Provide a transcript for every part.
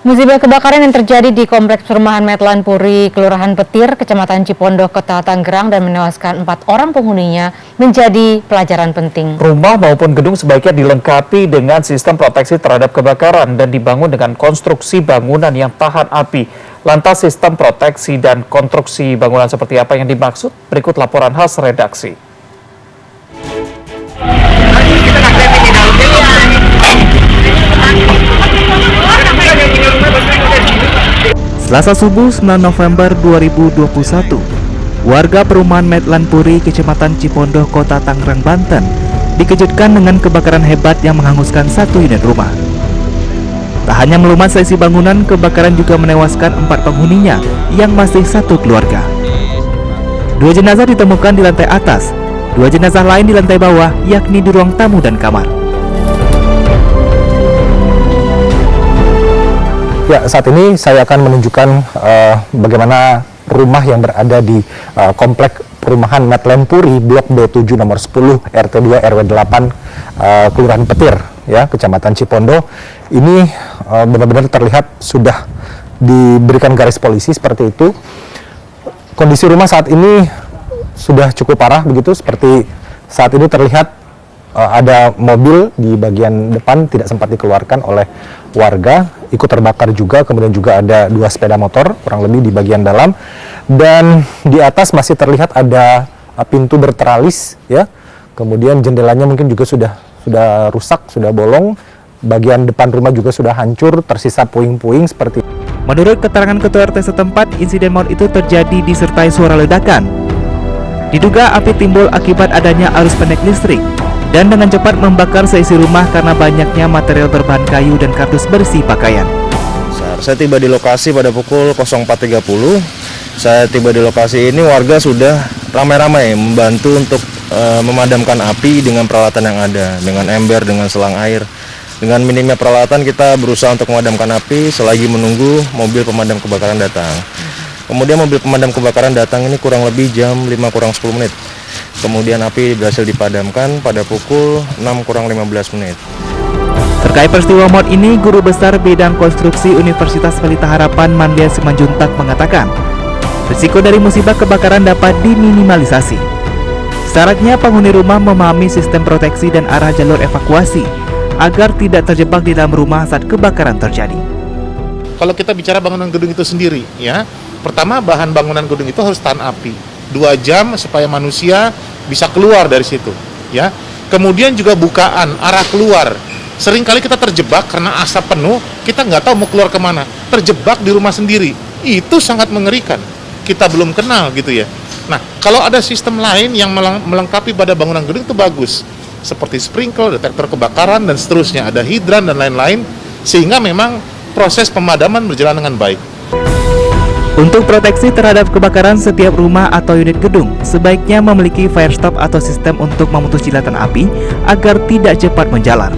Musibah kebakaran yang terjadi di Kompleks Perumahan Metlan Puri, Kelurahan Petir, Kecamatan Cipondoh, Kota Tangerang dan menewaskan 4 orang penghuninya menjadi pelajaran penting. Rumah maupun gedung sebaiknya dilengkapi dengan sistem proteksi terhadap kebakaran dan dibangun dengan konstruksi bangunan yang tahan api. Lantas sistem proteksi dan konstruksi bangunan seperti apa yang dimaksud? Berikut laporan khas redaksi. Selasa subuh 9 November 2021, warga perumahan Metlan Puri, Kecamatan Cipondoh, Kota Tangerang, Banten, dikejutkan dengan kebakaran hebat yang menghanguskan 1 unit rumah. Tak hanya melumat seisi bangunan, kebakaran juga menewaskan 4 penghuninya yang masih satu keluarga. 2 jenazah ditemukan di lantai atas, 2 jenazah lain di lantai bawah, yakni di ruang tamu dan kamar. Ya, saat ini saya akan menunjukkan bagaimana rumah yang berada di komplek perumahan Metlan Puri, Blok B7 nomor 10 RT2 RW 8 Kelurahan Petir, ya, Kecamatan Cipondoh. Ini benar-benar terlihat sudah diberikan garis polisi seperti itu. Kondisi rumah saat ini sudah cukup parah begitu, seperti saat ini terlihat ada mobil di bagian depan tidak sempat dikeluarkan oleh warga, ikut terbakar juga, kemudian juga ada 2 sepeda motor kurang lebih di bagian dalam, dan di atas masih terlihat ada pintu berteralis, ya. Kemudian jendelanya mungkin juga sudah rusak, sudah bolong, bagian depan rumah juga sudah hancur, tersisa puing-puing seperti. Menurut keterangan ketua RT setempat, insiden maut itu terjadi disertai suara ledakan. Diduga api timbul akibat adanya arus pendek listrik dan dengan cepat membakar seisi rumah karena banyaknya material berbahan kayu dan kardus bersih pakaian. Saya tiba di lokasi pada pukul 04.30. Saya tiba di lokasi ini, warga sudah ramai-ramai membantu untuk memadamkan api dengan peralatan yang ada, dengan ember, dengan selang air. Dengan minimnya peralatan, kita berusaha untuk memadamkan api selagi menunggu mobil pemadam kebakaran datang. Kemudian mobil pemadam kebakaran datang ini kurang lebih jam 5 kurang 10 menit. Kemudian api berhasil dipadamkan pada pukul 6 kurang 15 menit. Terkait peristiwa maut ini, Guru Besar Bidang Konstruksi Universitas Pelita Harapan Manlia Simanjuntak mengatakan, risiko dari musibah kebakaran dapat diminimalisasi. Syaratnya penghuni rumah memahami sistem proteksi dan arah jalur evakuasi agar tidak terjebak di dalam rumah saat kebakaran terjadi. Kalau kita bicara bangunan gedung itu sendiri, ya, pertama bahan bangunan gedung itu harus tahan api 2 jam supaya manusia bisa keluar dari situ, ya. Kemudian juga bukaan arah keluar. Seringkali kita terjebak karena asap penuh, kita nggak tahu mau keluar kemana, terjebak di rumah sendiri. Itu sangat mengerikan. Kita belum kenal gitu ya. Nah, kalau ada sistem lain yang melengkapi pada bangunan gedung itu bagus, seperti sprinkler, detektor kebakaran dan seterusnya, ada hidran dan lain-lain, sehingga memang proses pemadaman berjalan dengan baik. Untuk proteksi terhadap kebakaran, setiap rumah atau unit gedung sebaiknya memiliki fire stop atau sistem untuk memutus jilatan api agar tidak cepat menjalar.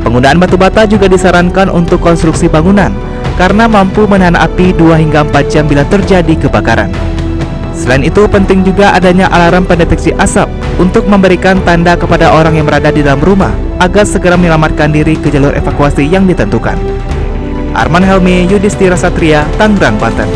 Penggunaan batu bata juga disarankan untuk konstruksi bangunan karena mampu menahan api 2 hingga 4 jam bila terjadi kebakaran. Selain itu, penting juga adanya alarm pendeteksi asap untuk memberikan tanda kepada orang yang berada di dalam rumah agar segera menyelamatkan diri ke jalur evakuasi yang ditentukan. Arman Helmi, Yudhistira Satria, Tangerang, Banten.